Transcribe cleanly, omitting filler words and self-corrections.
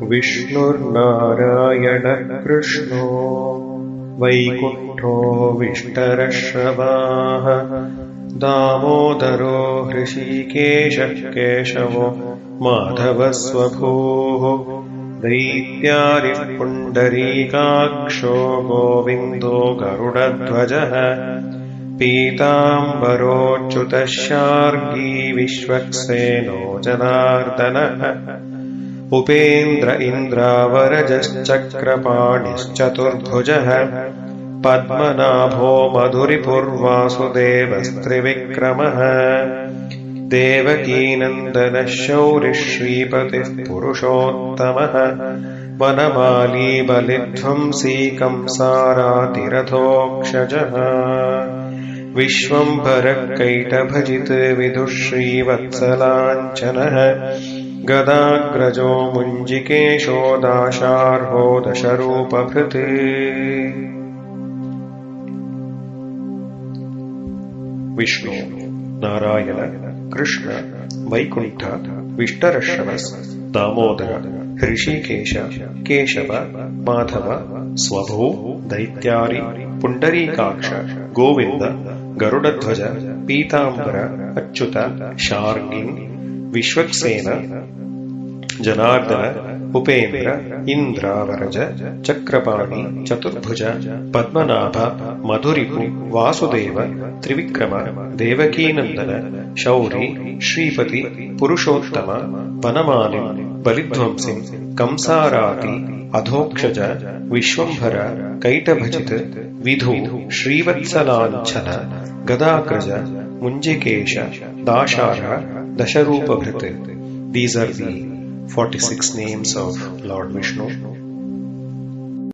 विष्णुर्नारायणः कृष्णो वैकुण्ठो विष्टरश्रवाः दामोदरो हृषीकेशः केशवो माधवस्वभूः दैत्यारिः पुण्डरीकाक्षो गोविन्दो गरुडध्वजः पीताम्बरोच्युतः शार्ङ्गी विश्वक्सेनो जनार्दनः उपेन्द्र इन्द्रावरजश्चक्रपाणिश्चतुर्भुजः पद्मनाभो मधुरिपुर्वासुदेवस्त्रिविक्रमः देवकीनन्दनः शौरिः श्रीपतिः पुरुषोत्तमः वनमाली बलिध्वंसी कंसारातिरथोक्षजः विश्वम्भरः कैटभजित् विदुश्रीवत्सलाञ्छनः गदाग्रजो मुञ्जिकेशो दाशार्हो दशरूपभृत् विष्णु नारायण कृष्ण वैकुण्ठ विष्टरश्रवस् दामोदर हृषीकेश केशव माधव स्वभू दैत्यारि पुण्डरीकाक्ष गोविन्द गरुडध्वज पीताम्बर अच्युत शार्ङ्गी विश्वक्सेन जनार्दन उपेन्द्र इन्द्रावरज चक्रपाणि चतुर्भुज पद्मनाभ मधुरिपु वासुदेव त्रिविक्रम देवकीनन्दन शौरी श्रीपति पुरुषोत्तम वनमाली बलिध्वंसी कंसाराति अधोक्षज विश्वम्भर कैटभजित् Vidhu श्रीवत्सलाञ्छन गदाग्रज मुञ्जिकेश दाशार दशरूपभृत्. These are the 46 names of Lord Vishnu.